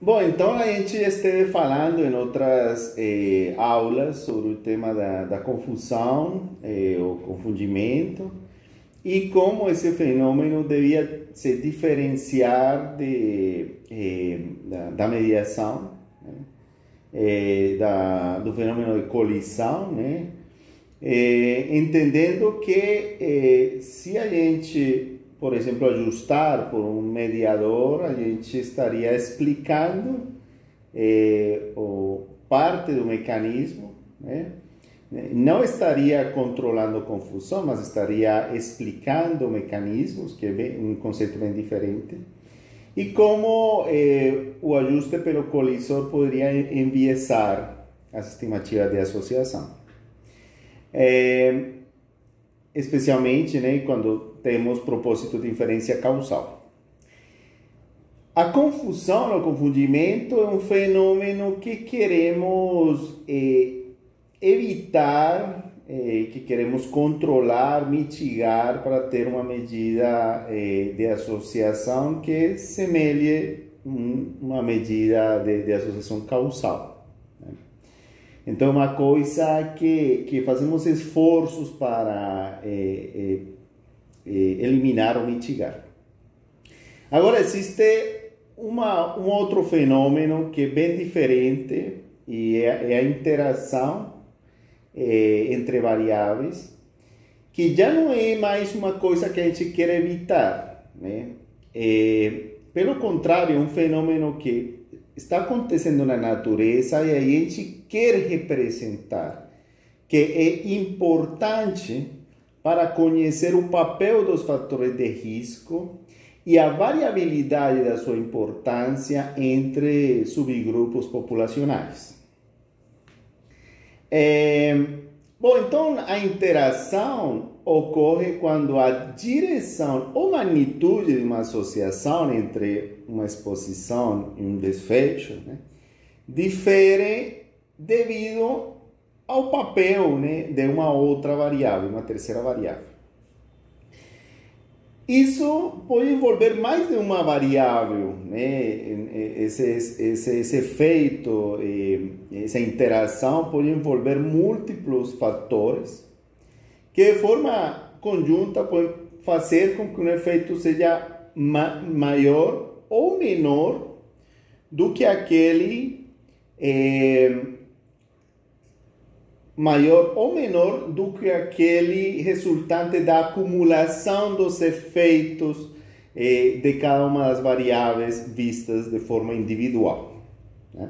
Bom, então a gente esteve falando em outras aulas sobre o tema da confusão, o confundimento, e como esse fenômeno devia se diferenciar da mediação, né? Do fenômeno de colisão, né? Entendendo que se a gente, por exemplo, ajustar por um mediador, a gente estaria explicando parte do mecanismo, né? Não estaria controlando a confusão, mas estaria explicando mecanismos, que é um conceito bem diferente. E como o ajuste pelo colisor poderia enviesar as estimativas de associação. Especialmente, né, quando temos propósito de inferência causal. A confusão, o confundimento, é um fenômeno que queremos evitar, que queremos controlar, mitigar para ter uma medida de associação que semelhe uma medida de associação causal, né? Então, é uma coisa que fazemos esforços para eliminar ou mitigar. Agora, existe um outro fenômeno que é bem diferente e é a interação entre variáveis, que já não é mais uma coisa que a gente quer evitar, né? Pelo contrário, é um fenômeno que está acontecendo na natureza e a gente quer representar, que é importante para conhecer o papel dos fatores de risco e a variabilidade da sua importância entre subgrupos populacionais. Bom, então a interação ocorre quando a direção ou magnitude de uma associação entre uma exposição e um desfecho, né, difere devido ao papel, né, de uma outra variável, uma terceira variável. Isso pode envolver mais de uma variável, né? Esse efeito, essa interação pode envolver múltiplos fatores que de forma conjunta pode fazer com que um efeito seja maior ou menor do que aquele maior ou menor do que aquele resultante da acumulação dos efeitos de cada uma das variáveis vistas de forma individual, né?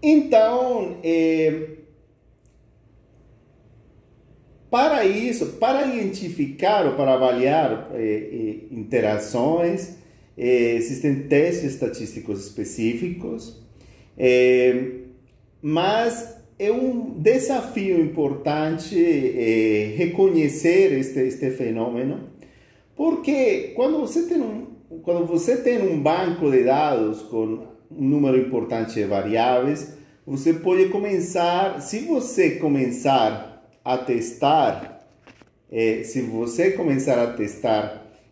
Então, para isso, para identificar ou para avaliar interações, existem testes estatísticos específicos. Mas é um desafio importante reconhecer este fenômeno, porque quando você tem um banco de dados com um número importante de variáveis, você pode começar, se você começar a testar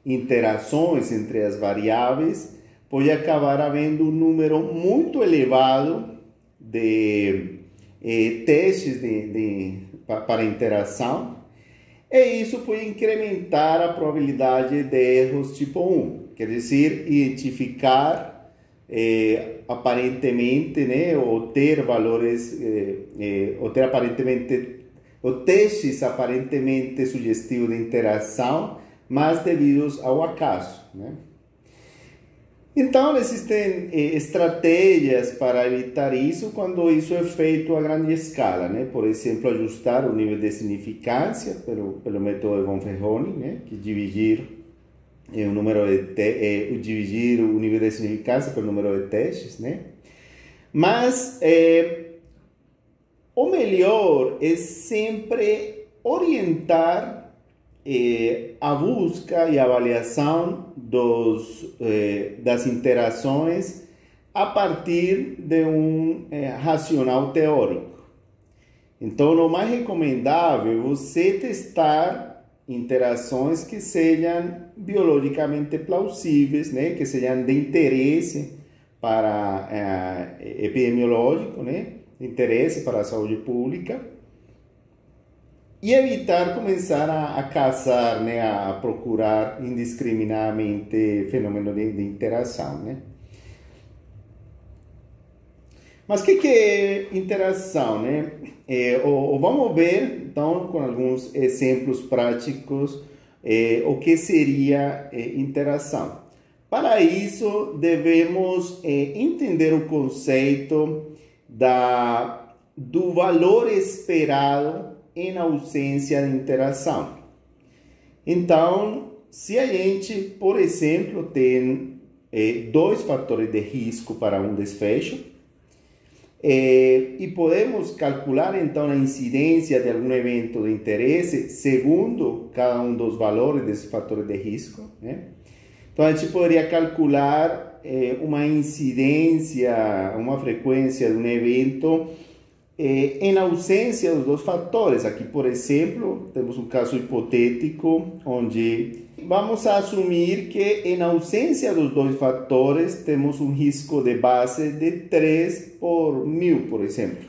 interações entre as variáveis, pode acabar havendo um número muito elevado de testes para interação, e isso pode incrementar a probabilidade de erros tipo 1, quer dizer, identificar aparentemente, né, ou ter valores, ou testes aparentemente sugestivos de interação, mas devidos ao acaso, né? Então, existem estratégias para evitar isso quando isso é feito a grande escala, né? Por exemplo, ajustar o nível de significância pelo método de Bonferroni, né? Que dividir dividir o nível de significância pelo número de testes, né? Mas o melhor é sempre orientar a busca e avaliação das interações a partir de um racional teórico. Então, o mais recomendável é você testar interações que sejam biologicamente plausíveis, né, que sejam de interesse para epidemiológico, né, de interesse para a saúde pública, e evitar começar a caçar, né, a procurar indiscriminadamente fenômenos de interação, né? Mas o que é interação, né? Vamos ver, então, com alguns exemplos práticos, o que seria interação. Para isso, devemos entender o conceito do valor esperado em ausência de interação. Então, se a gente, por exemplo, tem dois fatores de risco para um desfecho, e podemos calcular então a incidência de algum evento de interesse segundo cada um dos valores desses fatores de risco, né? Então a gente poderia calcular uma incidência, uma frequência de um evento em ausência dos dois fatores. Aqui, por exemplo, temos um caso hipotético onde vamos assumir que em ausência dos dois fatores temos um risco de base de 3 por 1000, por exemplo,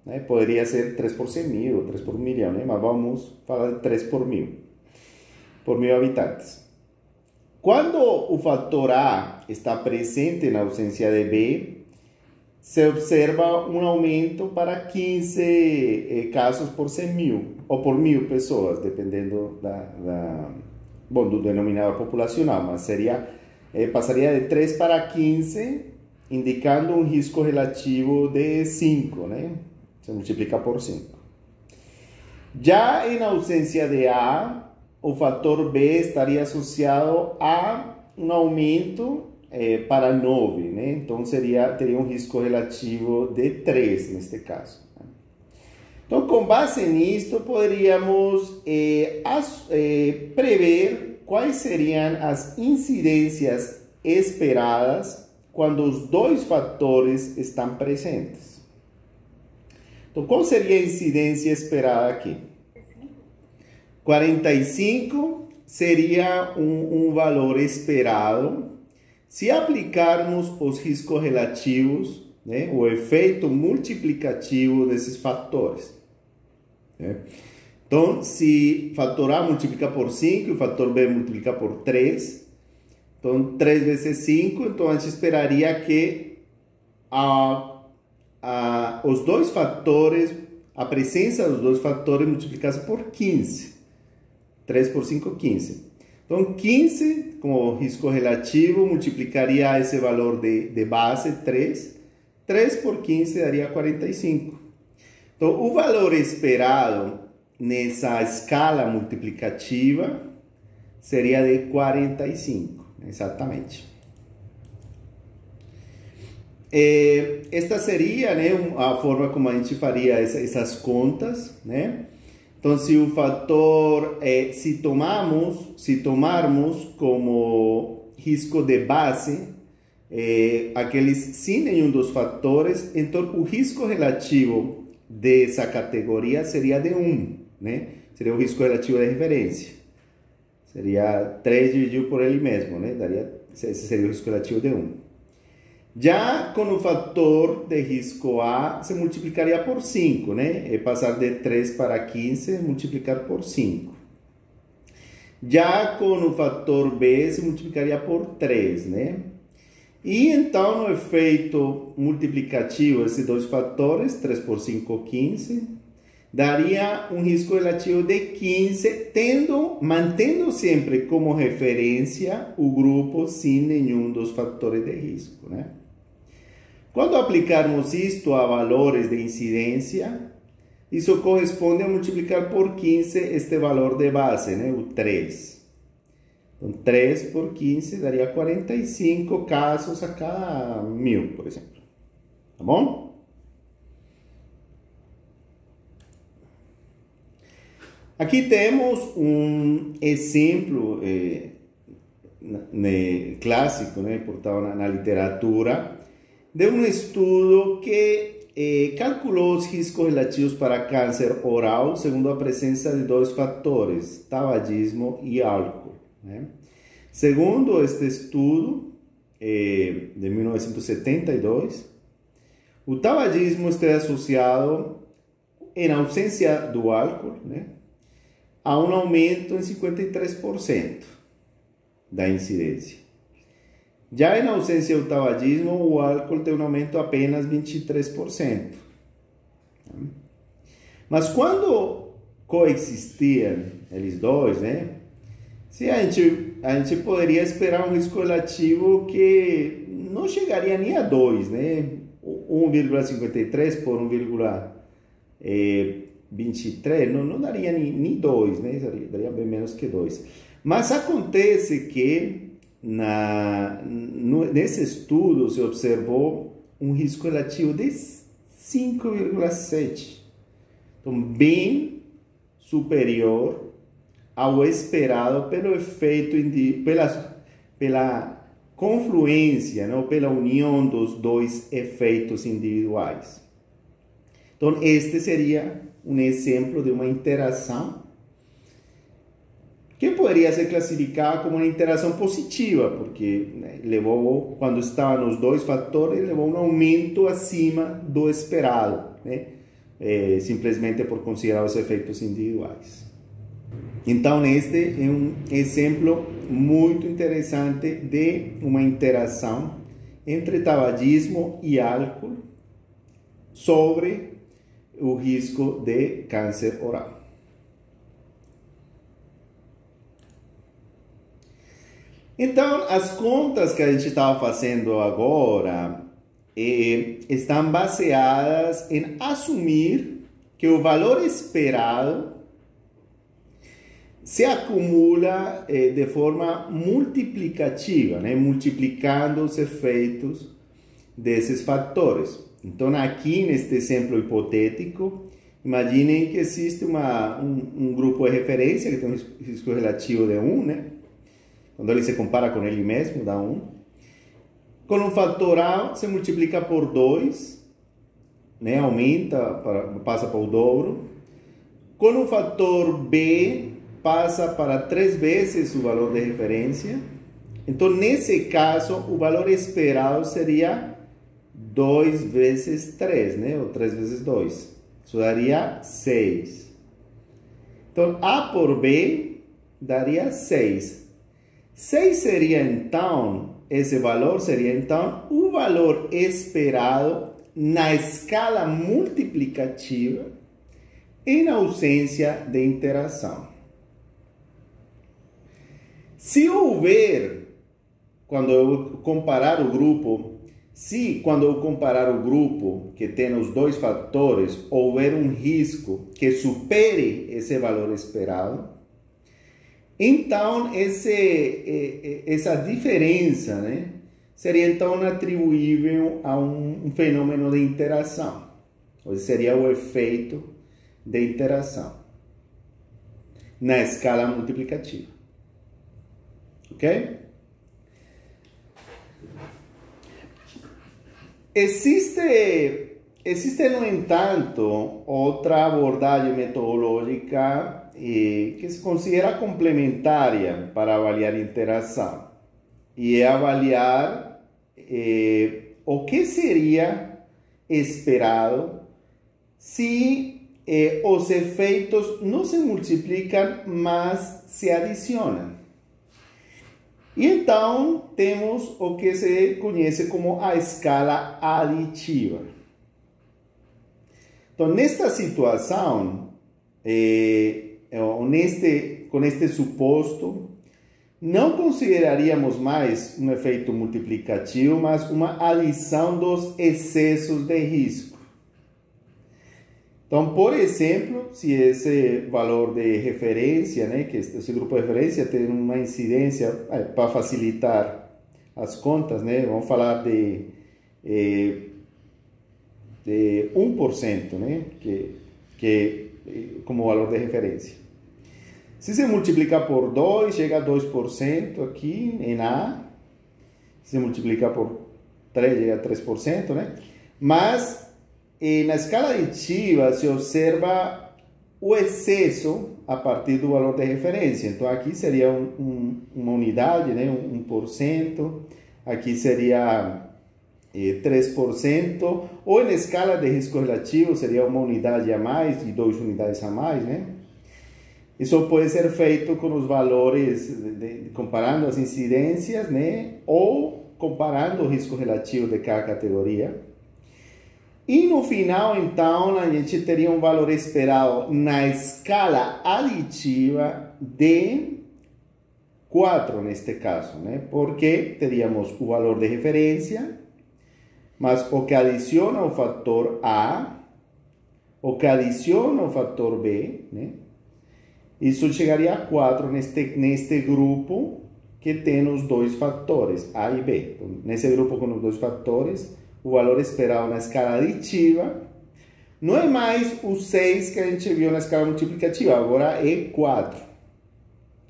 né? Poderia ser 3 por 100 mil, 3 por 1 milhão, né? Mas vamos falar de 3 por 1000 habitantes. Quando o fator A está presente na ausência de B, se observa um aumento para 15 casos por 100 mil, ou por 1000 pessoas, dependendo do denominador populacional, mas passaria de 3 para 15, indicando um risco relativo de 5, né? Se multiplica por 5. Já em ausência de A, o fator B estaria associado a um aumento para 9, né? Então teria um risco relativo de 3 neste caso. Então, com base nisto, poderíamos prever quais seriam as incidências esperadas quando os dois fatores estão presentes. Então, qual seria a incidência esperada aqui? 45 seria um valor esperado se aplicarmos os riscos relativos, né, o efeito multiplicativo desses fatores. Né? Então, se o fator A multiplica por 5 e o fator B multiplica por 3, então 3 vezes 5, então a gente esperaria que os dois fatores, a presença dos dois fatores multiplicasse por 15. 3 por 5, 15. Então, 15, como risco relativo, multiplicaria esse valor de base, 3. 3 por 15 daria 45. Então, o valor esperado nessa escala multiplicativa seria de 45, exatamente. Esta seria, né, a forma como a gente faria essas contas, né? Então, se o fator, se tomarmos como risco de base, aqueles sem nenhum dos fatores, então o risco relativo dessa categoria seria de 1, né? Seria o risco relativo de referência. Seria 3 dividido por ele mesmo, né? Esse seria o risco relativo de 1. Já com o fator de risco A, se multiplicaria por 5, né? É passar de 3 para 15, multiplicar por 5. Já com o fator B, se multiplicaria por 3, né? E então, no efeito multiplicativo, esses dois fatores, 3 por 5, 15, daria um risco relativo de 15, mantendo sempre como referência o grupo sem nenhum dos fatores de risco, né? Quando aplicarmos isto a valores de incidência, isso corresponde a multiplicar por 15 este valor de base, né? O 3. Então, 3 por 15 daria 45 casos a cada 1000, por exemplo. Tá bom? Aqui temos um exemplo clássico, né, portado na literatura, de um estudo que calculou os riscos relativos para câncer oral segundo a presença de dois fatores, tabagismo e álcool, né? Segundo este estudo de 1972, o tabagismo está associado, em ausência do álcool, né, a um aumento em 53% da incidência. Já em ausência do tabagismo, o álcool tem um aumento apenas 23%. Mas quando coexistiam eles dois, né, se a gente poderia esperar um risco relativo que não chegaria nem a 2, né? 1,53 por 1,23 não daria nem 2, né? Daria bem menos que 2. Mas acontece que nesse estudo se observou um risco relativo de 5,7. Então, bem superior ao esperado pelo efeito, pela confluência, não? Pela união dos dois efeitos individuais. Então, este seria um exemplo de uma interação que poderia ser classificada como uma interação positiva, porque, né, levou, quando estavam os dois fatores, levou um aumento acima do esperado, né? Simplesmente por considerar os efeitos individuais. Então, este é um exemplo muito interessante de uma interação entre tabagismo e álcool sobre o risco de câncer oral. Então, as contas que a gente estava fazendo agora estão baseadas em assumir que o valor esperado se acumula de forma multiplicativa, né? Multiplicando os efeitos desses fatores. Então, aqui neste exemplo hipotético, imaginem que existe um grupo de referência que tem um risco relativo de 1, né? Quando ele se compara com ele mesmo, dá 1. Com um fator A, se multiplica por 2, né? Aumenta, passa para o dobro. Com um fator B, passa para 3 vezes o valor de referência. Então, nesse caso, o valor esperado seria 2 vezes 3, né? Ou 3 vezes 2. Isso daria 6. Então, A por B daria 6. 6 seria, então, esse valor seria, então, o valor esperado na escala multiplicativa em ausência de interação. Se houver, quando eu comparar o grupo, quando eu comparar o grupo que tem os dois fatores, houver um risco que supere esse valor esperado, então essa diferença, né, seria então atribuível a um fenômeno de interação, ou seria o efeito de interação na escala multiplicativa. Ok? Existe, no entanto, outra abordagem metodológica que se considera complementária para avaliar interação, e é avaliar o que seria esperado se os efeitos não se multiplicam, mas se adicionam. E então temos o que se conhece como a escala aditiva. Então, nesta situação, com este suposto, não consideraríamos mais um efeito multiplicativo, mas uma adição dos excessos de risco. Então, por exemplo, se esse valor de referência, né, que esse grupo de referência tem uma incidência, para facilitar as contas, né, vamos falar de 1%, né, que como valor de referência. Se se multiplicar por 2, chega a 2% aqui em A. Se se multiplicar por 3, chega a 3%, né? Mas na escala aditiva se observa o excesso a partir do valor de referência. Então, aqui seria uma unidade, né? 1%. Aqui seria 3%. Ou em escala de risco relativo, seria uma unidade a mais e 2 unidades a mais, né? Isso pode ser feito com os valores, comparando as incidências, né? Ou comparando o risco relativo de cada categoria. E no final, então, a gente teria um valor esperado na escala aditiva de 4, neste caso, né? Porque teríamos o valor de referência, mas o que adiciona o fator A, o que adiciona o fator B, né? Isso chegaria a 4 neste grupo que tem os dois fatores, A e B. Então, nesse grupo com os dois fatores, o valor esperado na escala aditiva não é mais o 6 que a gente viu na escala multiplicativa, agora é 4.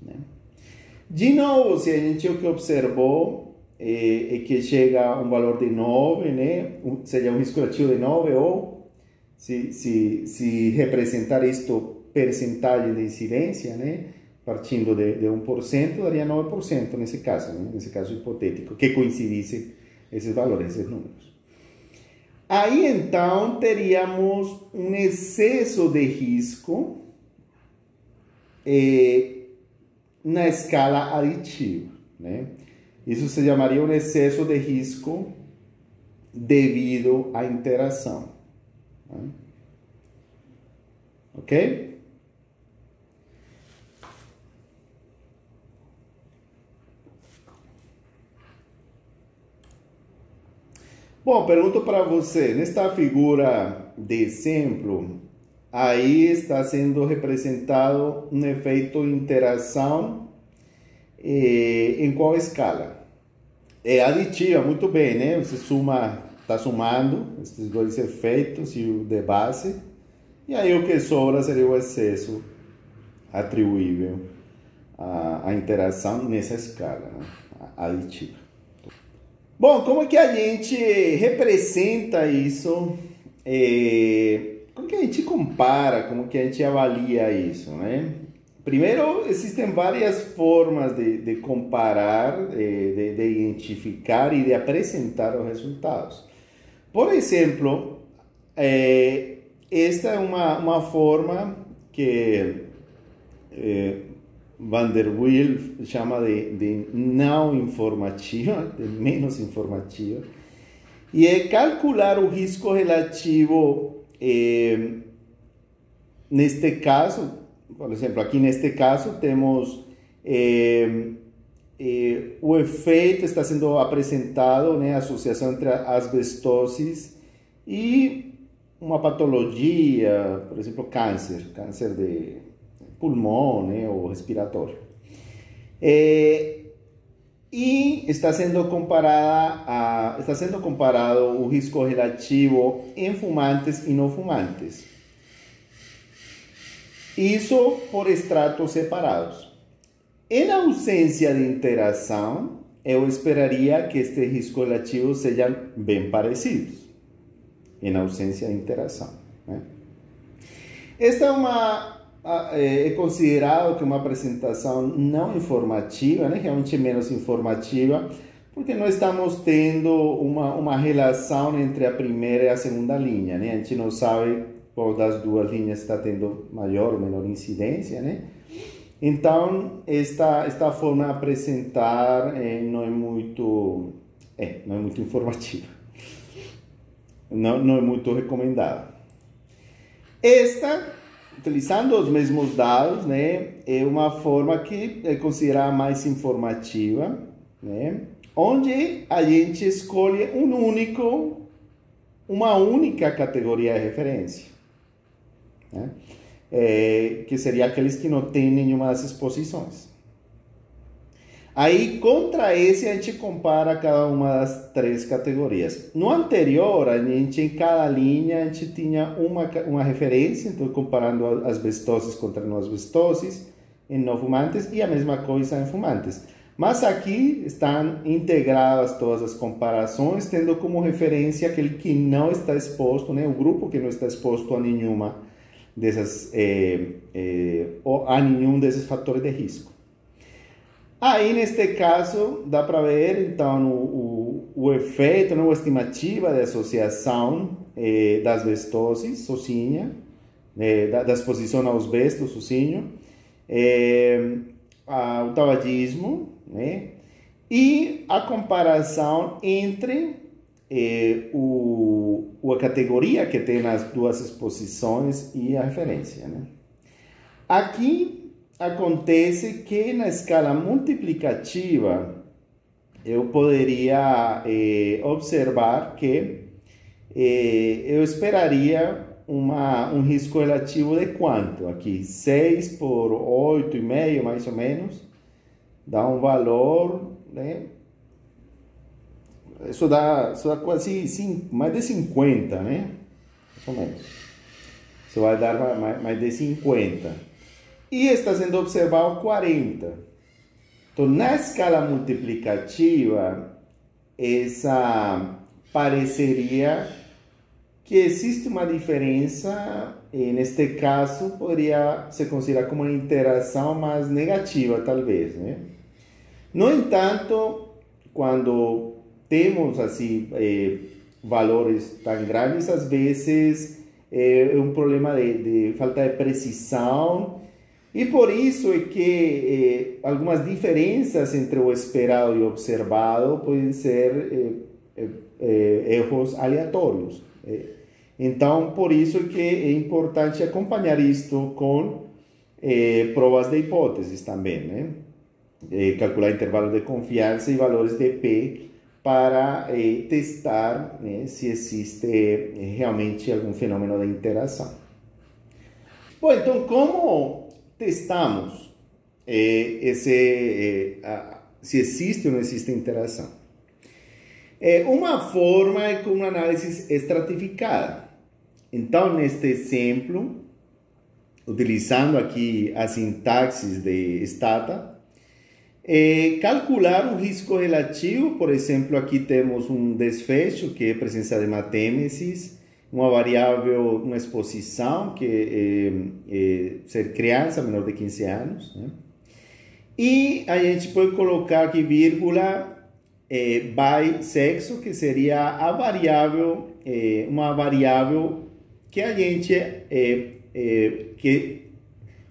Né? De novo, se a gente o que observou é que chega a um valor de 9, né? Seja um risco relativo de 9, ou se representar isto percentagem de incidência, né? Partindo de 1%, daria 9% nesse caso, né? Nesse caso hipotético, que coincidisse esses valores, esses números. Aí, então, teríamos um excesso de risco na escala aditiva, né? Isso se chamaria um excesso de risco devido à interação. Né? Ok? Bom, pergunto para você, nesta figura de exemplo, aí está sendo representado um efeito de interação em qual escala? É aditiva, muito bem, né? Você está somando esses dois efeitos e o de base, e aí o que sobra seria o excesso atribuível à interação nessa escala, né? Aditiva. Bom, como que a gente representa isso? Como que a gente compara? Como que a gente avalia isso, né? Primeiro, existem várias formas de comparar, de identificar e de apresentar os resultados. Por exemplo, esta é uma forma que Van der Wiel chama de não informativa, de menos informativa, e é calcular o risco relativo, neste caso, por exemplo, aqui neste caso temos o efeito está sendo apresentado, né, a associação entre a asbestose e uma patologia, por exemplo, câncer de pulmão, né, ou respiratório. E está sendo comparado o risco relativo em fumantes e não fumantes. Isso por estratos separados. Em ausência de interação, eu esperaria que este risco relativo sejam bem parecidos. Em ausência de interação, né? Esta é considerado que uma apresentação não informativa, né? Realmente menos informativa, porque nós estamos tendo uma relação entre a primeira e a segunda linha, né? A gente não sabe qual das duas linhas está tendo maior ou menor incidência, né? Então, esta forma de apresentar não é muito informativa, não é muito recomendada. Esta, utilizando os mesmos dados, né, é uma forma que é considerada mais informativa, né, onde a gente escolhe uma única categoria de referência, né, que seria aqueles que não têm nenhuma das exposições. Aí, contra esse, a gente compara cada uma das 3 categorias. No anterior, a gente, em cada linha, a gente tinha uma referência, então comparando asbestoses contra não asbestoses, em não fumantes, e a mesma coisa em fumantes. Mas aqui estão integradas todas as comparações, tendo como referência aquele que não está exposto, né, o grupo que não está exposto a nenhuma ou a nenhum desses fatores de risco. Aí, neste caso, dá para ver, então, o efeito, né, a estimativa de associação da asbestose sozinha, da exposição à asbesto sozinho, o tabagismo, né, e a comparação entre a categoria que tem nas duas exposições e a referência, né? Aqui acontece que na escala multiplicativa eu poderia observar que eu esperaria um risco relativo de quanto? Aqui 6 por 8,5 mais ou menos, dá um valor, né? Isso dá quase mais de 50, né? Mais ou menos. Isso vai dar mais de 50. E está sendo observado 40. Então, na escala multiplicativa, essa pareceria que existe uma diferença, e neste caso poderia se considerar como uma interação mais negativa, talvez, né? No entanto, quando temos assim valores tão grandes, às vezes é um problema de falta de precisão, e por isso é que algumas diferenças entre o esperado e o observado podem ser erros aleatórios. Então, por isso que é importante acompanhar isto com provas de hipóteses também, né? Calcular intervalo de confiança e valores de P para testar, né, se existe realmente algum fenômeno de interação. Bom, então, como testamos se existe ou não existe interação? Uma forma é com uma análise estratificada. Então, neste exemplo, utilizando aqui a sintaxe de Stata, calcular o risco relativo. Por exemplo, aqui temos um desfecho, que é a presença de hematêmesis, uma variável, uma exposição, que é ser criança menor de 15 anos, né? E a gente pode colocar aqui vírgula by sexo, que seria a variável, uma variável que a gente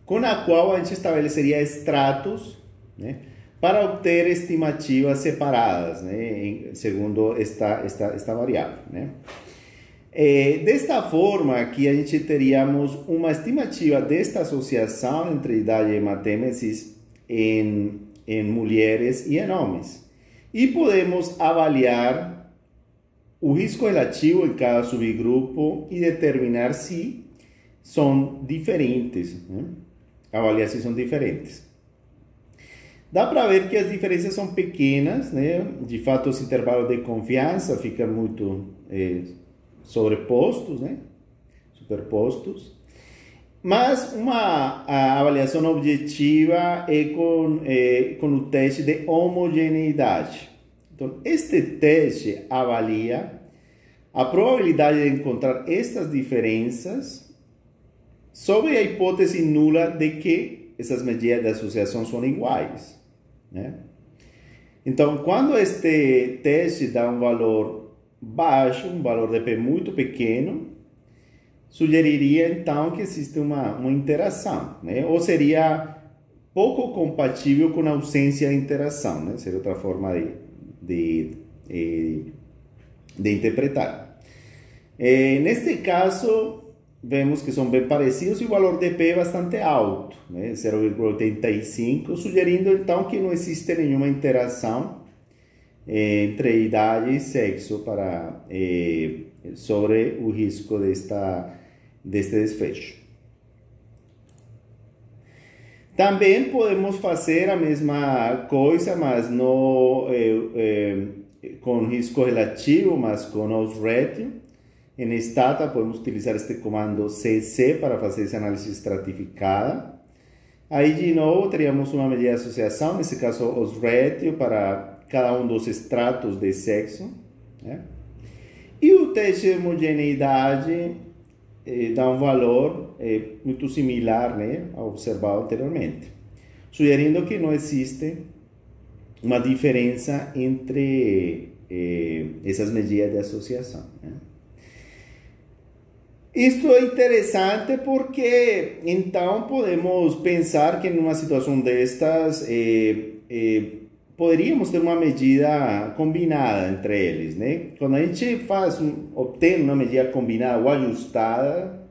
com a qual a gente estabeleceria estratos, né, para obter estimativas separadas, né, segundo esta variável, né? Desta forma, aqui a gente teríamos uma estimativa desta associação entre idade e hematêmesis em mulheres e em homens. E podemos avaliar o risco relativo em cada subgrupo e determinar se são diferentes, né? Avaliar se são diferentes. Dá para ver que as diferenças são pequenas, né? De fato, os intervalos de confiança ficam muito sobrepostos, né? Superpostos. Mas a avaliação objetiva é com o teste de homogeneidade. Então, este teste avalia a probabilidade de encontrar estas diferenças sob a hipótese nula de que essas medidas de associação são iguais, né? Então, quando este teste dá um valor baixo, um valor de P muito pequeno, sugeriria então que existe uma interação, né? Ou seria pouco compatível com a ausência de interação, né? Seria outra forma de interpretar. Neste caso, vemos que são bem parecidos e o valor de P é bastante alto, né? 0,85, sugerindo então que não existe nenhuma interação entre idade e sexo sobre o risco deste desfecho. Também podemos fazer a mesma coisa, mas não com risco relativo, mas com odds ratio. Em Stata podemos utilizar este comando CC para fazer essa análise estratificada. Aí de novo teríamos uma medida de associação, nesse caso odds ratio para cada um dos estratos de sexo, né? E o teste de homogeneidade dá um valor muito similar, né, ao observado anteriormente, sugerindo que não existe uma diferença entre essas medidas de associação, né? Isto é interessante porque então podemos pensar que numa situação destas poderíamos ter uma medida combinada entre eles, né? Quando a gente obtém uma medida combinada ou ajustada,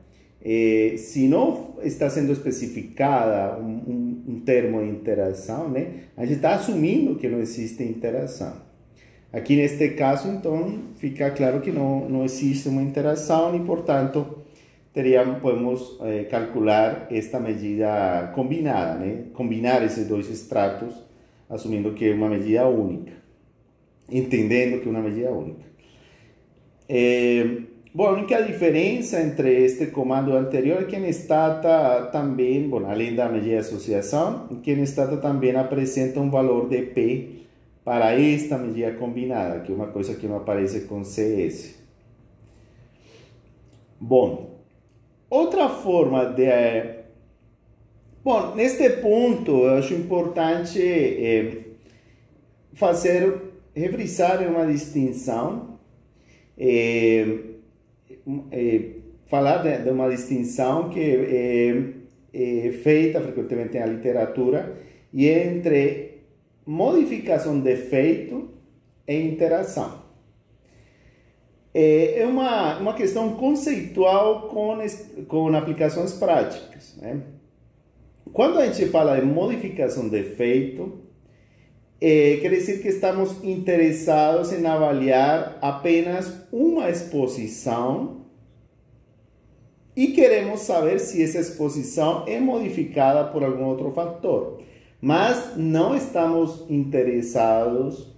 se não está sendo especificada um termo de interação, né? A gente está assumindo que não existe interação. Aqui neste caso, então, fica claro que não existe uma interação e, portanto, podemos calcular esta medida combinada, né? Combinar esses dois extratos, assumindo que é uma medida única, entendendo que é uma medida única. Bom, a única diferença entre este comando anterior é que em Stata também, bom, além da medida de associação, que em Stata também apresenta um valor de P para esta medida combinada, que é uma coisa que não aparece com CS. Bom, outra forma de... Bom, neste ponto, eu acho importante refrisar uma distinção, falar de uma distinção que é feita frequentemente na literatura, e é entre modificação de efeito e interação. É uma questão conceitual com aplicações práticas, né? Quando a gente fala de modificação de efeito, quer dizer que estamos interessados em avaliar apenas uma exposição e queremos saber se essa exposição é modificada por algum outro fator. Mas não estamos interessados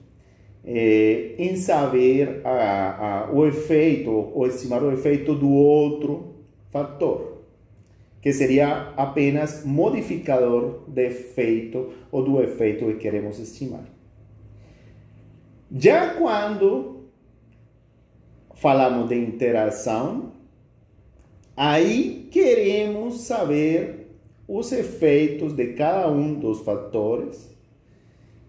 em saber o efeito, ou estimar o efeito do outro fator, que seria apenas modificador de efeito ou do efeito que queremos estimar. Já quando falamos de interação, aí queremos saber os efeitos de cada um dos fatores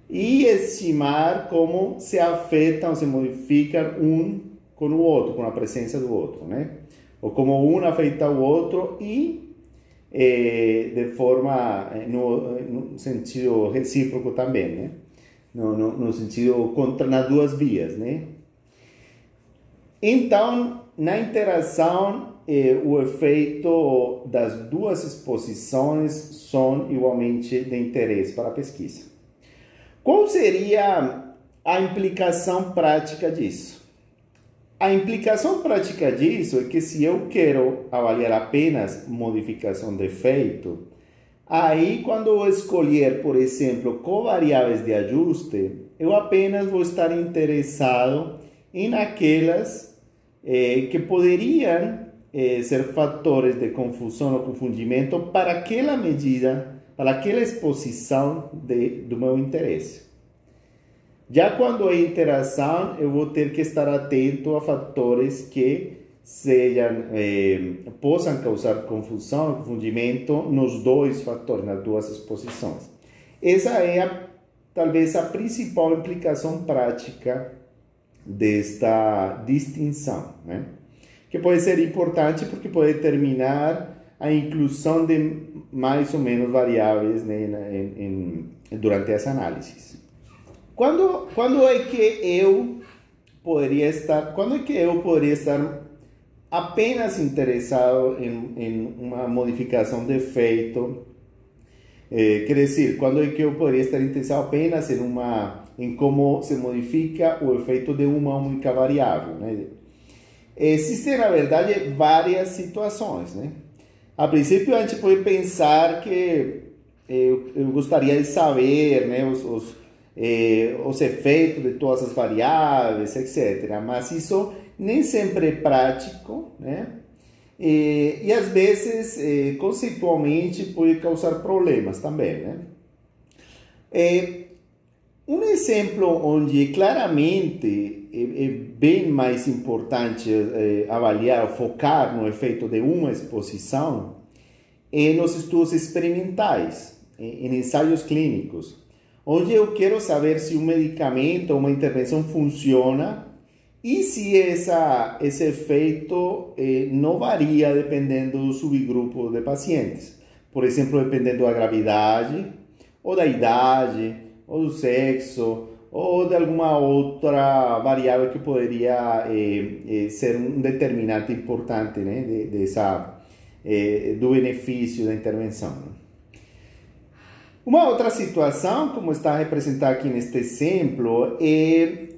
e estimar como se afetam, se modificam um com o outro, com a presença do outro, né? Ou como um afeta o outro e de forma, no sentido recíproco também, né? No sentido nas duas vias, né? Então, na interação, o efeito das duas exposições são igualmente de interesse para a pesquisa. Qual seria a implicação prática disso? A implicação prática disso é que se eu quero avaliar apenas modificação de efeito, aí quando eu escolher, por exemplo, covariáveis de ajuste, eu apenas vou estar interessado em aquelas que poderiam ser fatores de confusão ou confundimento para aquela medida, para aquela exposição do meu interesse. Já quando é interação, eu vou ter que estar atento a fatores que possam causar confusão ou confundimento nos dois fatores, nas duas exposições. Essa é talvez a principal implicação prática desta distinção, né? Que pode ser importante porque pode determinar a inclusão de mais ou menos variáveis, né, durante essa análise. Quando é que eu poderia estar apenas interessado em uma modificação de efeito? Quer dizer, quando é que eu poderia estar interessado apenas em como se modifica o efeito de uma única variável, né? Existem, na verdade, várias situações, né? A princípio, a gente pode pensar que eu gostaria de saber, né, os efeitos de todas as variáveis, etc. Mas isso nem sempre é prático, né? E às vezes, conceitualmente, pode causar problemas também, né? Um exemplo onde claramente é bem mais importante avaliar, focar no efeito de uma exposição é nos estudos experimentais, em ensaios clínicos, onde eu quero saber se um medicamento ou uma intervenção funciona e se esse efeito não varia dependendo do subgrupo de pacientes. Por exemplo, dependendo da gravidade, ou da idade, ou do sexo, ou de alguma outra variável que poderia ser um determinante importante, né, do benefício da intervenção. Uma outra situação, como está representada aqui neste exemplo, é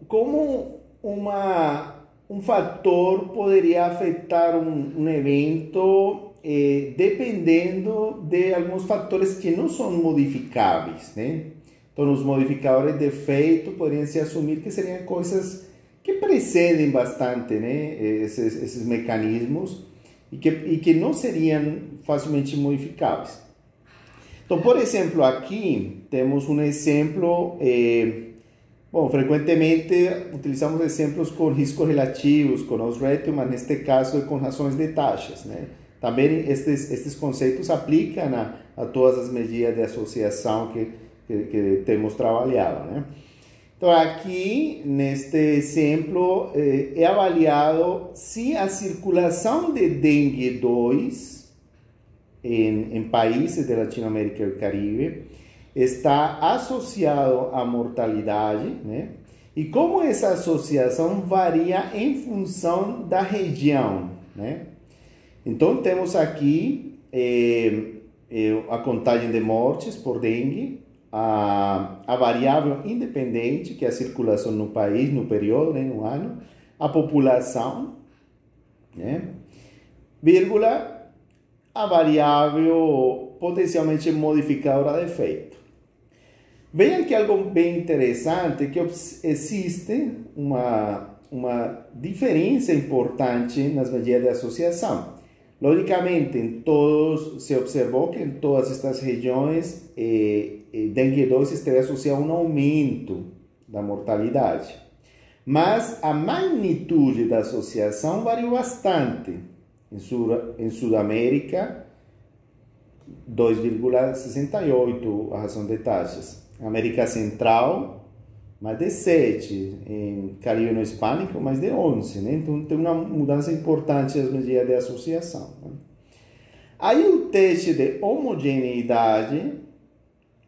como um fator poderia afetar um evento dependendo de alguns fatores que não são modificáveis, né? Então, os modificadores de efeito poderiam se assumir que seriam coisas que precedem bastante, né, esses mecanismos e que não seriam facilmente modificáveis. Então, por exemplo, aqui temos um exemplo, frequentemente utilizamos exemplos com riscos relativos, com odds ratio, mas neste caso com razões de taxas, né? Também estes conceitos aplicam a todas as medidas de associação que temos trabalhado, né? Então, aqui, neste exemplo, é avaliado se a circulação de dengue 2 em países da Latinoamérica e do Caribe está associado à mortalidade, né? E como essa associação varia em função da região, né? Então, temos aqui a contagem de mortes por dengue, a variável independente, que é a circulação no país, no período, né, no ano, a população, né, vírgula, a variável potencialmente modificadora de efeito. Vejam que algo bem interessante, que existe uma diferença importante nas medidas de associação. Logicamente, se observou que em todas estas regiões, dengue 2 esteve associado a um aumento da mortalidade. Mas a magnitude da associação variou bastante. Em Sudamérica, 2,68 a razão de taxas. América Central, mais de 7, em Caribe no Hispânico, mais de 11, né? Então, tem uma mudança importante nas medidas de associação, né? Aí, o teste de homogeneidade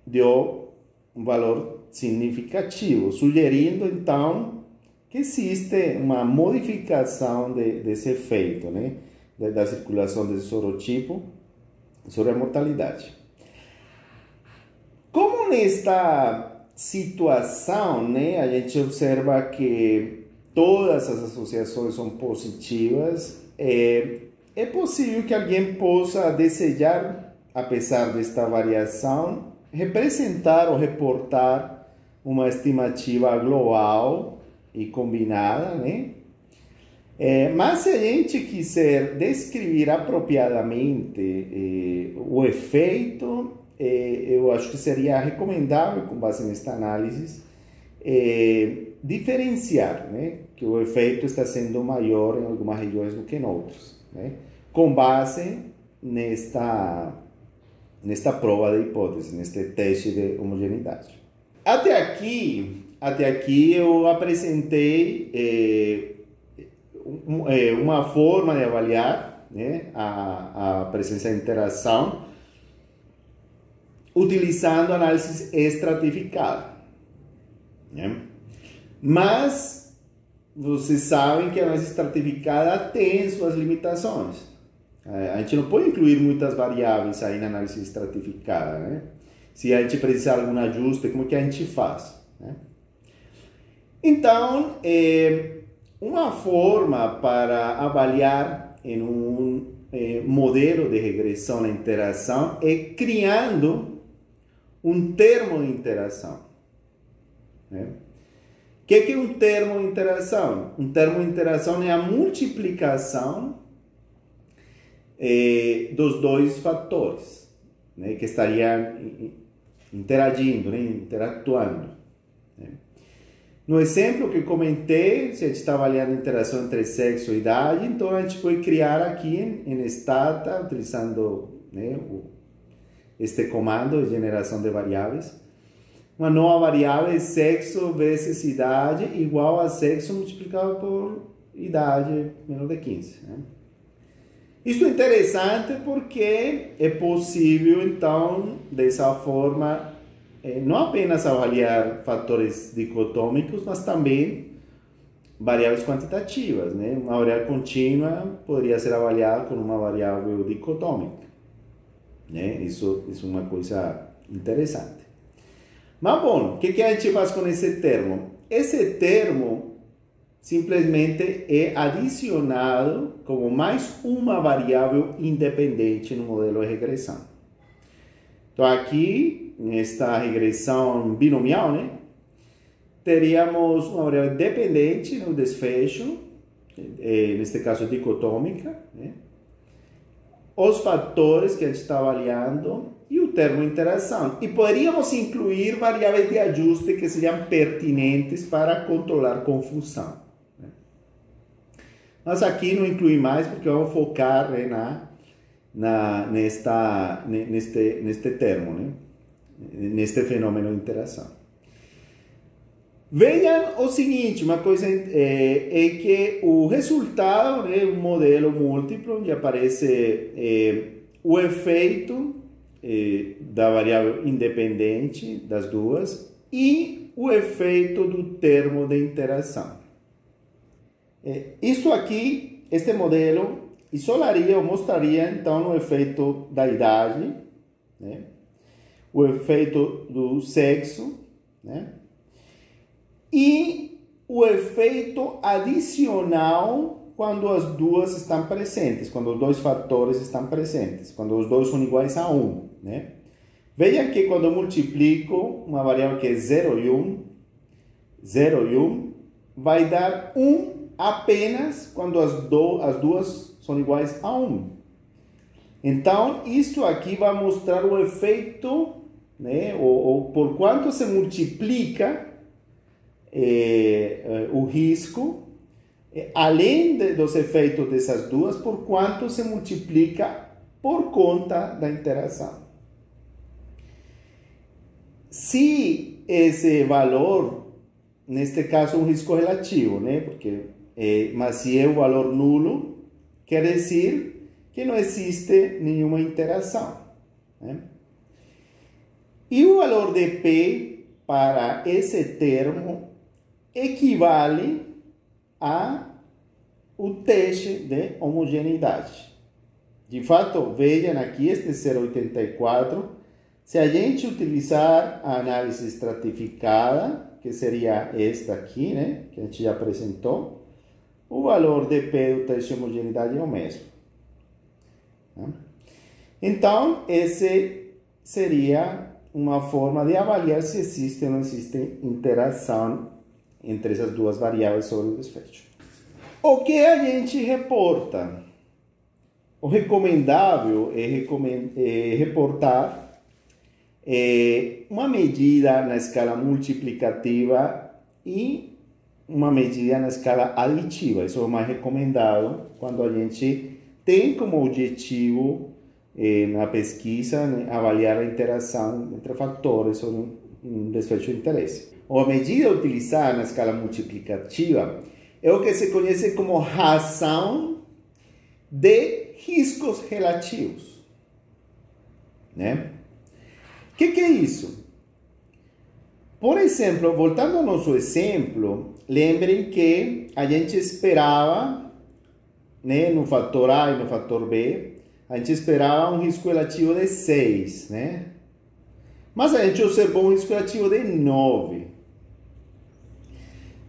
deu um valor significativo, sugerindo, então, que existe uma modificação desse efeito, né, da circulação desse sorotipo sobre a mortalidade. Como nesta situação, né, a gente observa que todas as associações são positivas, é possível que alguém possa desejar, apesar desta variação, representar ou reportar uma estimativa global e combinada, né? Mas se a gente quiser descrever apropriadamente o efeito, eu acho que seria recomendável, com base nesta análise, diferenciar, né, que o efeito está sendo maior em algumas regiões do que em outras, né, com base nesta prova de hipótese, neste teste de homogeneidade. Até aqui eu apresentei uma forma de avaliar, né, a presença de interação utilizando análise estratificada, né? Mas vocês sabem que a análise estratificada tem suas limitações. A gente não pode incluir muitas variáveis aí na análise estratificada, né? Se a gente precisar de algum ajuste, como que a gente faz, né? Então, uma forma para avaliar em um modelo de regressão à interação é criando um termo de interação, né? O que é um termo de interação? Um termo de interação é a multiplicação dos dois fatores, né, que estariam interagindo, né? Interatuando. Né? No exemplo que comentei, se a gente está avaliando a interação entre sexo e idade, então a gente pode criar aqui em Stata, utilizando, né, este comando de geração de variáveis, uma nova variável sexo vezes idade igual a sexo multiplicado por idade menor de 15. Né? Isso é interessante porque é possível, então, dessa forma, não apenas avaliar fatores dicotômicos, mas também variáveis quantitativas. Né? Uma variável contínua poderia ser avaliada com uma variável dicotômica. Né? Isso é uma coisa interessante. Mas, bom, o que a gente faz com esse termo? Esse termo simplesmente é adicionado como mais uma variável independente no modelo de regressão. Então, aqui, nesta regressão binomial, né, teríamos uma variável dependente no desfecho, neste caso dicotômica, né, os fatores que a gente está avaliando e o termo interação. E poderíamos incluir variáveis de ajuste que seriam pertinentes para controlar confusão. Né? Mas aqui não inclui mais porque vamos focar, né, neste termo, né? Neste fenômeno de interação. Vejam o seguinte, uma coisa é que o resultado, né, um modelo múltiplo, onde aparece o efeito da variável independente das duas e o efeito do termo de interação. Isso aqui, este modelo, isolaria ou mostraria então o efeito da idade, né, o efeito do sexo, né, e o efeito adicional quando as duas estão presentes, quando os dois fatores estão presentes, quando os dois são iguais a 1. Né? Veja que quando eu multiplico uma variável que é 0 e 1, vai dar 1 apenas quando as duas são iguais a 1. Então, isso aqui vai mostrar o efeito, né, ou por quanto se multiplica o risco, além dos efeitos dessas duas, por quanto se multiplica por conta da interação. Se esse valor, neste caso um risco relativo, né? Mas se é o valor nulo, quer dizer que não existe nenhuma interação. Né? E o valor de P para esse termo equivale ao teste de homogeneidade. De fato, vejam aqui este 0,84. Se a gente utilizar a análise estratificada, que seria esta aqui, né, que a gente já apresentou, o valor de P do teste de homogeneidade é o mesmo. Então, esse seria uma forma de avaliar se existe ou não existe interação entre essas duas variáveis sobre o desfecho. O que a gente reporta? O recomendável é reportar uma medida na escala multiplicativa e uma medida na escala aditiva. Isso é o mais recomendado quando a gente tem como objetivo na pesquisa, né, avaliar a interação entre fatores sobre um desfecho de interesse. A medida utilizada na escala multiplicativa é o que se conhece como razão de riscos relativos. Né? O que é isso? Por exemplo, voltando ao nosso exemplo, lembrem que a gente esperava, né, no fator A e no fator B, a gente esperava um risco relativo de 6, né? Mas a gente observou um risco relativo de 9.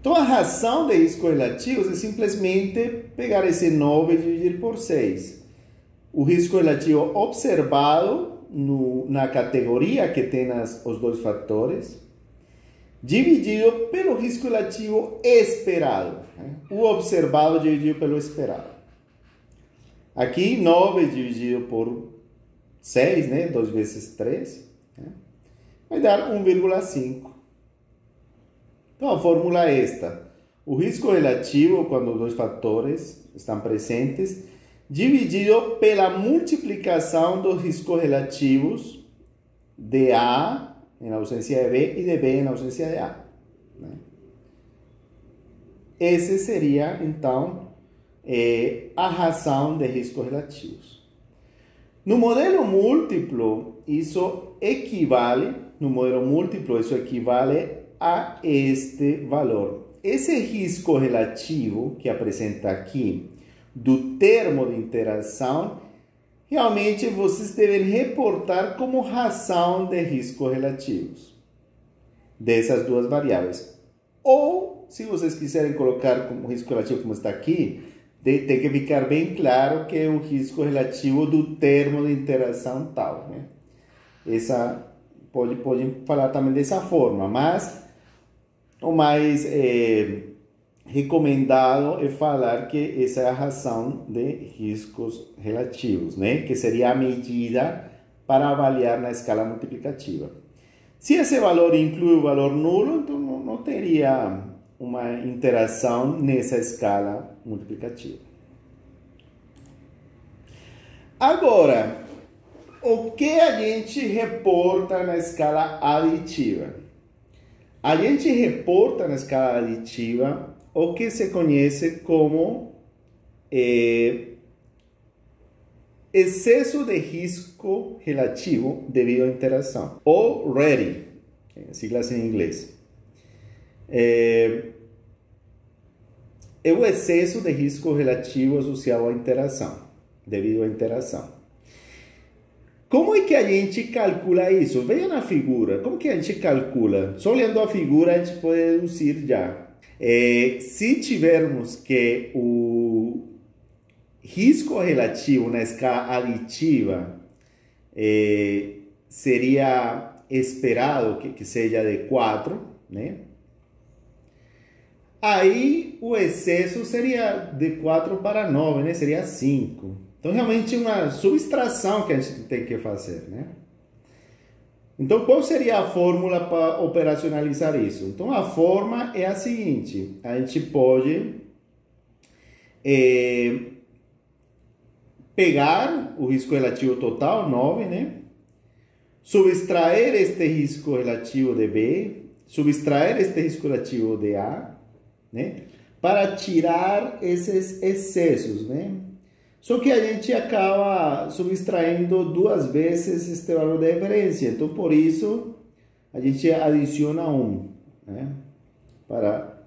Então, a razão de riscos relativos é simplesmente pegar esse 9 e dividir por 6. O risco relativo observado na categoria que tem os dois fatores, dividido pelo risco relativo esperado. Né? O observado dividido pelo esperado. Aqui, 9 dividido por 6, né? 2 vezes 3. Né? vai dar 1,5. Então a fórmula é esta. O risco relativo, quando dois fatores estão presentes, dividido pela multiplicação dos riscos relativos de A em ausência de B e de B em ausência de A. Né? Esse seria, então, a razão de riscos relativos. No modelo múltiplo, isso equivale a este valor. Esse risco relativo que apresenta aqui, do termo de interação, realmente vocês devem reportar como razão de riscos relativos dessas duas variáveis. Ou, se vocês quiserem colocar como risco relativo como está aqui, tem que ficar bem claro que é o risco relativo do termo de interação tal. Né? Pode falar também dessa forma, mas o mais recomendado é falar que essa é a razão de riscos relativos, né? Que seria a medida para avaliar na escala multiplicativa. Se esse valor inclui o valor nulo, então não teria uma interação nessa escala multiplicativa. Agora, o que a gente reporta na escala aditiva? A gente reporta na escala aditiva o que se conhece como excesso de risco relativo devido à interação, ou REDI, siglas em inglês. É o excesso de risco relativo associado à interação, devido à interação. Como é que a gente calcula isso? Veja na figura, como que a gente calcula? Só olhando a figura a gente pode deduzir já. Se tivermos que o risco relativo na escala aditiva seria esperado que seja de 4, né? Aí o excesso seria de 4 para 9, né? Seria 5. Então, realmente, uma subtração que a gente tem que fazer, né? Então, qual seria a fórmula para operacionalizar isso? Então, a forma é a seguinte. A gente pode pegar o risco relativo total, 9, né? Subtrair este risco relativo de B, subtrair este risco relativo de A, né? Para tirar esses excessos, né? Só que a gente acaba subtraindo duas vezes este valor de referência. Então, por isso, a gente adiciona 1, né? Para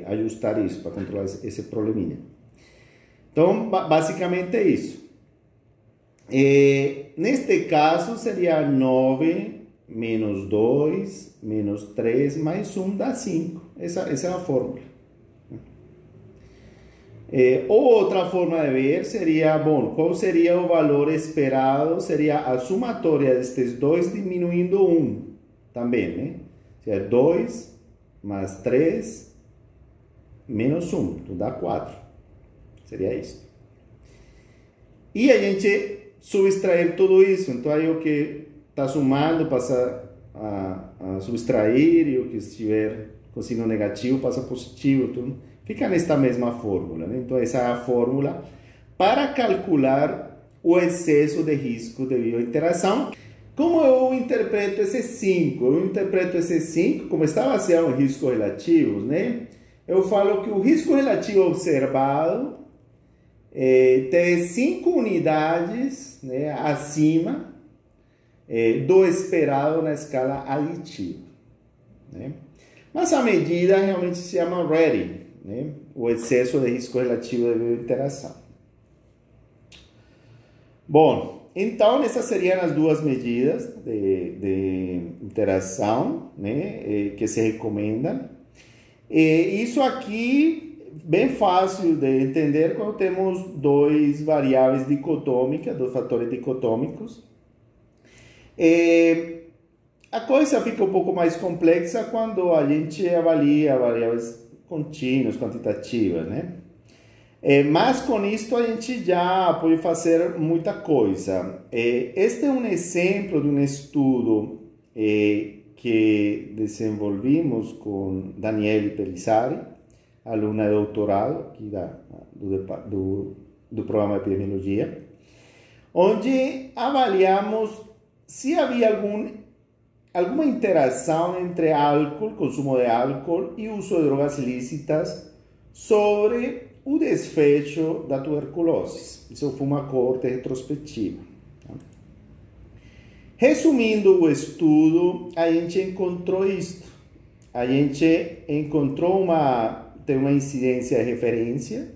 ajustar isso, para controlar esse probleminha. Então, basicamente é isso. Neste caso, seria 9 menos 2, menos 3, mais 1 dá 5. Essa é a fórmula. Outra forma de ver seria, bom, qual seria o valor esperado? Seria a somatória destes dois diminuindo 1 também, né? Seria 2 mais 3 menos 1, então dá 4. Seria isso. E a gente subtrair tudo isso, então aí o que está somando passa a subtrair e o que estiver com signo negativo passa positivo, tudo. Fica nesta mesma fórmula, né? Então, essa é a fórmula para calcular o excesso de risco devido à interação. Como eu interpreto esse 5? Eu interpreto esse 5 como está baseado em riscos relativos, né? Eu falo que o risco relativo observado tem 5 unidades, né, acima do esperado na escala aditiva, né? Mas a medida realmente se chama REDI, né? O excesso de risco relativo devido à interação. Bom, então essas seriam as duas medidas de interação, né, que se recomendam. Isso aqui bem fácil de entender quando temos dois variáveis dicotômicas, dois fatores dicotômicos. A coisa fica um pouco mais complexa quando a gente avalia variáveis contínuas, quantitativas, né? Mas com isto a gente já pode fazer muita coisa. Este é um exemplo de um estudo que desenvolvimos com Daniele Pelissari, aluna de doutorado aqui do programa de epidemiologia, onde avaliamos se havia alguma interação entre álcool, consumo de álcool e uso de drogas ilícitas sobre o desfecho da tuberculose. Isso foi uma coorte retrospectiva. Resumindo o estudo, a gente encontrou isto. A gente encontrou tem uma incidência de referência,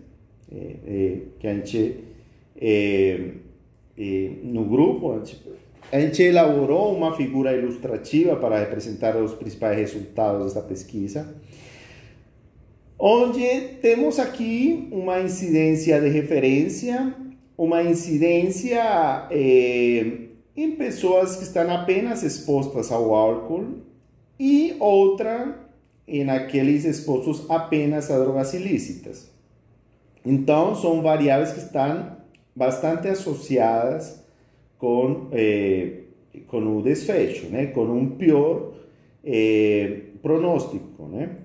que a gente, no grupo, a gente elaborou uma figura ilustrativa para representar os principais resultados desta pesquisa, onde temos aqui uma incidência de referência, uma incidência em pessoas que estão apenas expostas ao álcool e outra em aqueles expostos apenas a drogas ilícitas. Então, são variáveis que estão bastante associadas com o desfecho, né? Com um pior pronóstico, né?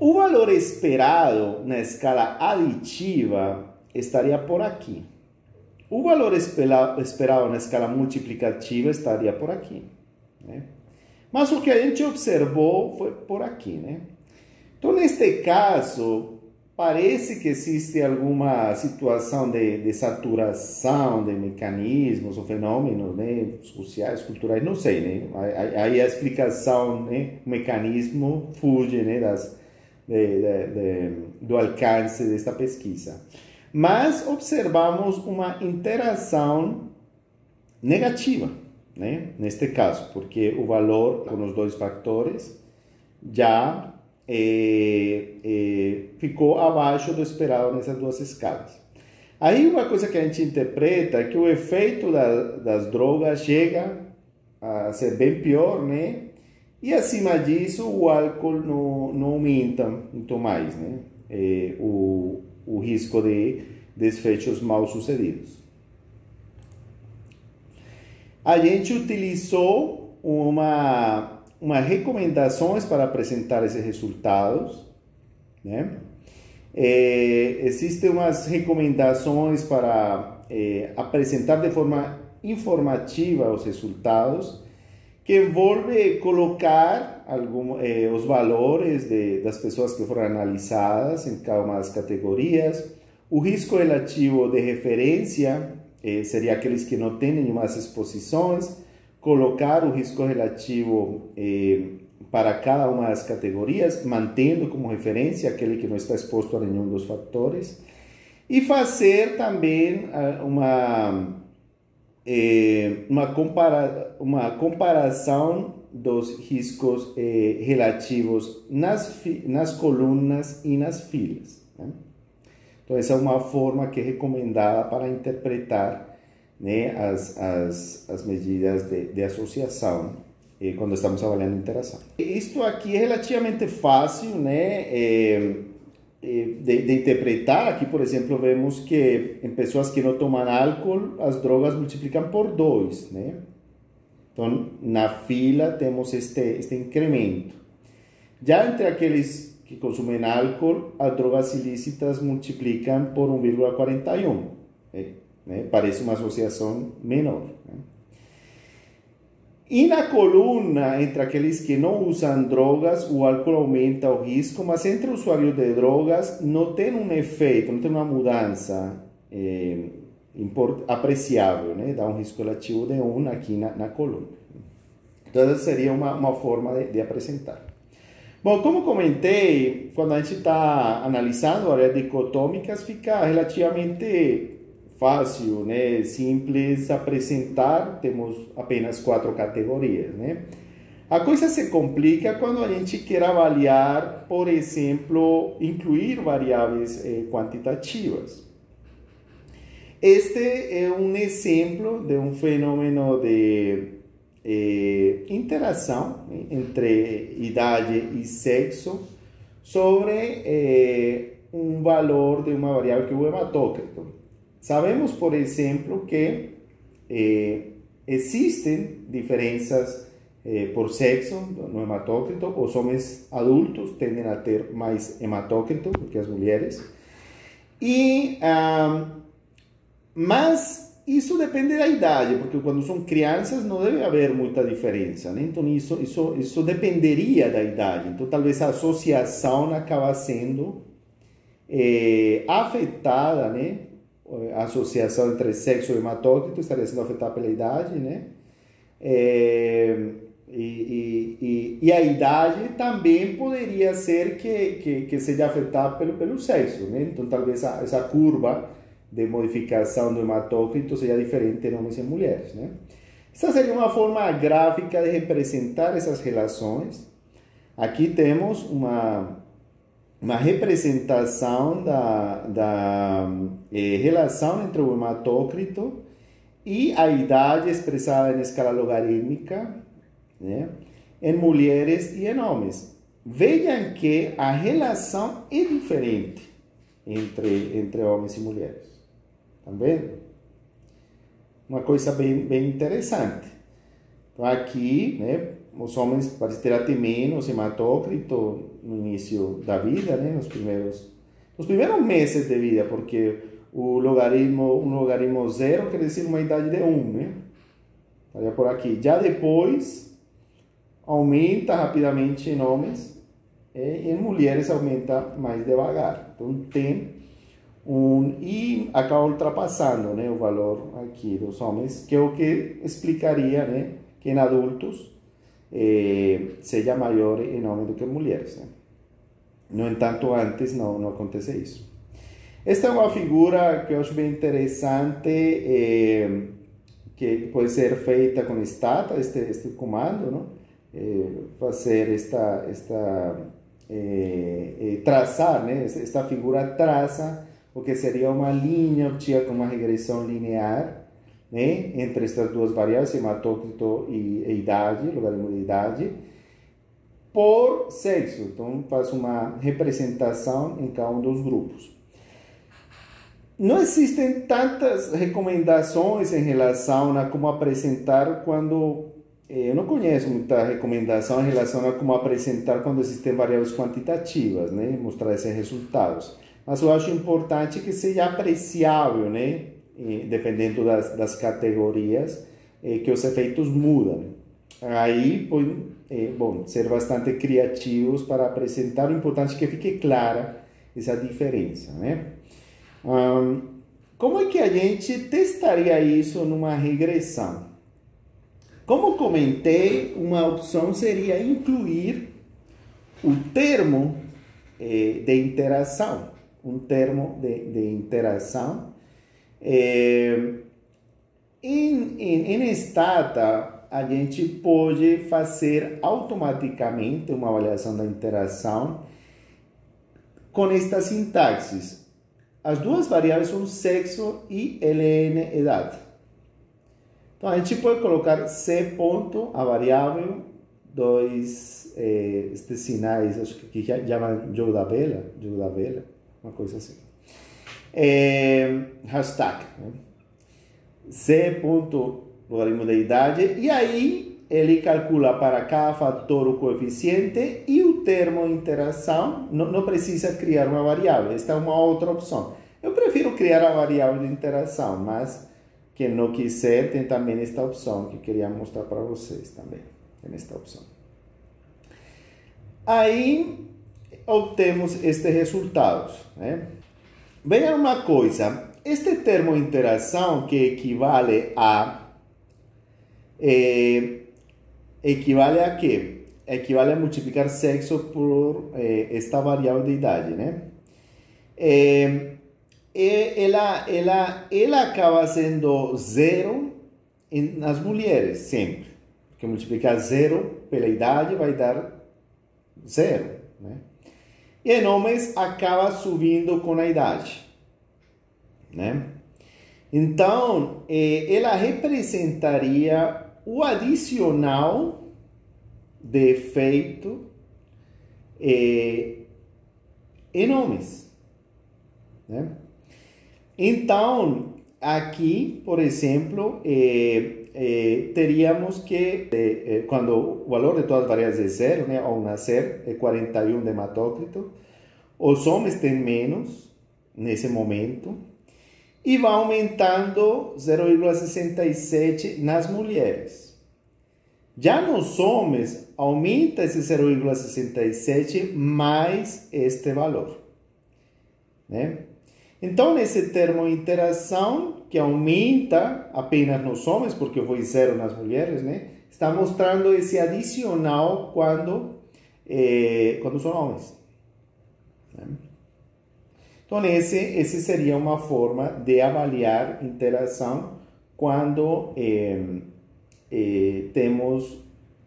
O valor esperado na escala aditiva estaria por aqui. O valor esperado na escala multiplicativa estaria por aqui, né? Mas o que a gente observou foi por aqui, né? Então, neste caso, parece que existe alguma situação de saturação de mecanismos ou fenômenos, né, sociais, culturais, não sei, né? Aí a explicação, né, o mecanismo fuge, né, do alcance desta pesquisa. Mas observamos uma interação negativa, né, neste caso, porque o valor com os dois fatores já ficou abaixo do esperado nessas duas escalas. Aí uma coisa que a gente interpreta é que o efeito das drogas chega a ser bem pior, né? E acima disso o álcool não aumenta muito mais, né? O risco de desfechos mal sucedidos. A gente utilizou umas recomendações para apresentar esses resultados, né? Existem umas recomendações para apresentar de forma informativa os resultados, que envolve colocar os valores das pessoas que foram analisadas em cada uma das categorias, o risco relativo de referência, seria aqueles que não têm nenhuma exposições, colocar o risco relativo para cada uma das categorias, mantendo como referência aquele que não está exposto a nenhum dos fatores, e fazer também uma comparação dos riscos relativos nas colunas e nas filas, né? Então, essa é uma forma que é recomendada para interpretar, né, as medidas de associação quando estamos avaliando interação. Isto aqui é relativamente fácil, né, de interpretar. Aqui, por exemplo, vemos que em pessoas que não tomam álcool, as drogas multiplicam por 2, né? Então, na fila temos este incremento. Já entre aqueles que consumem álcool, as drogas ilícitas multiplicam por 1,41. Né? Parece uma associação menor, né? E na coluna, entre aqueles que não usam drogas, o álcool aumenta o risco, mas entre usuários de drogas não tem um efeito, não tem uma mudança apreciável, né? Dá um risco relativo de 1 aqui na coluna. Então, essa seria uma forma de apresentar. Bom, como comentei, quando a gente está analisando áreas dicotômicas, fica relativamente fácil, né? Simples apresentar, temos apenas 4 categorias, né? A coisa se complica quando a gente quer avaliar, por exemplo, incluir variáveis quantitativas. Este é um exemplo de um fenômeno de interação entre idade e sexo sobre um valor de uma variável que é o hematócrito. Sabemos, por exemplo, que existem diferenças por sexo no hematócrito. Os homens adultos tendem a ter mais hematócrito do que as mulheres. Mas isso depende da idade, porque quando são crianças não deve haver muita diferença, né? Então isso dependeria da idade. Então talvez a associação acaba sendo afetada, né? A associação entre sexo e hematócrito estaria sendo afetada pela idade, né? E a idade também poderia ser que seja afetada pelo sexo, né? Então talvez essa curva de modificação do hematócrito seja diferente em homens e mulheres, né? Essa seria uma forma gráfica de representar essas relações. Aqui temos uma representação da relação entre o hematócrito e a idade expressada em escala logarítmica, né? Em mulheres e em homens. Vejam que a relação é diferente entre homens e mulheres. Tá vendo? Uma coisa bem interessante. Então aqui, né, os homens parecem ter até menos hematócrito no início da vida, né, nos primeiros meses de vida, porque um logaritmo zero quer dizer uma idade de 1, né? Olha por aqui. Já depois aumenta rapidamente em homens e em mulheres aumenta mais devagar. Então tem e acaba ultrapassando, né, o valor aqui dos homens, que é o que explicaria, né, que em adultos seja maior em homens do que em mulheres, né? No entanto, antes não acontece isso. Esta é uma figura que eu acho bem interessante, que pode ser feita com stata, este comando, não? Fazer traçar, né? Esta figura traça o que seria uma linha obtida com uma regressão linear, né, entre estas duas variáveis, hematócrito e idade, logaritmo de idade, por sexo. Então faz uma representação em cada um dos grupos. Não existem tantas recomendações em relação a como apresentar quando... Eu não conheço muita recomendação em relação a como apresentar quando existem variáveis quantitativas, né, mostrar esses resultados. Mas eu acho importante que seja apreciável, né, dependendo das categorias, que os efeitos mudam. Aí, bom, ser bastante criativos para apresentar. O importante é que fique clara essa diferença, né? Como é que a gente testaria isso numa regressão? Como comentei, uma opção seria incluir o termo de interação. Um termo de interação. Em Stata, a gente pode fazer automaticamente uma avaliação da interação com esta sintaxe. As duas variáveis são sexo e ln, idade. Então, a gente pode colocar C ponto, a variável, estes sinais, acho que chamam jogo da vela, uma coisa assim. Hashtag, né? C ponto, logaritmo da idade, e aí ele calcula para cada fator o coeficiente e o termo de interação. Não precisa criar uma variável, esta é uma outra opção. Eu prefiro criar a variável de interação, mas quem não quiser tem também esta opção que eu queria mostrar para vocês também. Tem esta opção. Aí obtemos estes resultados, né? Vejam uma coisa, este termo de interação que equivale a quê? Equivale a multiplicar sexo por esta variável de idade, né? Ela acaba sendo zero nas mulheres, sempre. Porque multiplicar zero pela idade vai dar zero, né? E em homens acaba subindo com a idade, né? Então, ela representaria o adicional de efeito em homens, né? Então, aqui, por exemplo, teríamos que, quando o valor de todas as variáveis é zero, né, ao nascer é 41 de hematócrito, os homens têm menos nesse momento e vai aumentando 0,67 nas mulheres. Já nos homens, aumenta esse 0,67 mais este valor, né? Então, nesse termo interação, que aumenta apenas nos homens, porque foi zero nas mulheres, né? Está mostrando esse adicional quando são homens, né? Então, esse seria uma forma de avaliar interação quando temos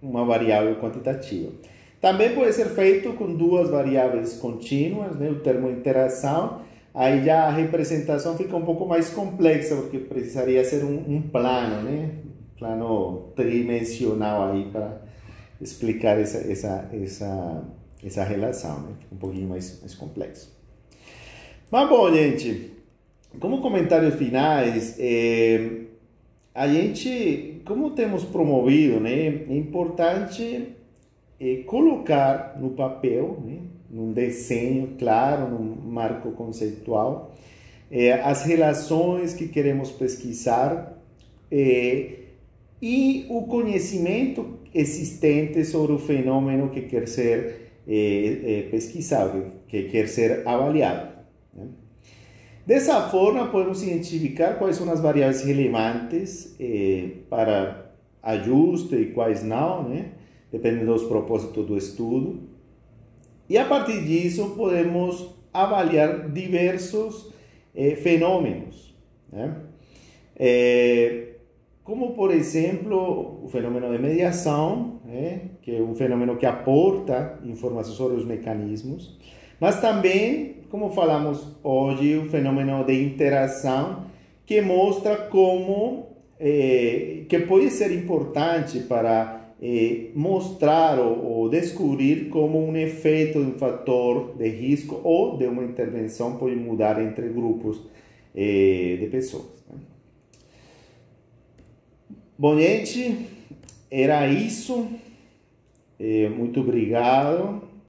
uma variável quantitativa. Também pode ser feito com duas variáveis contínuas, né? O termo interação. Aí já a representação fica um pouco mais complexa, porque precisaria ser um plano, né? Plano tridimensional aí para explicar essa relação, né? Fica um pouquinho mais complexo. Mas bom, gente, como comentários finais, a gente, como temos promovido, né? É importante colocar no papel, né? Num desenho claro, num marco conceitual, as relações que queremos pesquisar e o conhecimento existente sobre o fenômeno que quer ser pesquisado, que quer ser avaliado, né? Dessa forma, podemos identificar quais são as variáveis relevantes para ajuste e quais não, né? Dependendo dos propósitos do estudo. E a partir disso, podemos avaliar diversos fenômenos, né? Como, por exemplo, o fenômeno de mediação, né? Que é um fenômeno que aporta informações sobre os mecanismos, mas também, como falamos hoje, o fenômeno de interação, que mostra como que pode ser importante para mostrar ou descobrir como um efeito de um fator de risco ou de uma intervenção pode mudar entre grupos de pessoas, né? Bom, gente, era isso. Muito obrigado.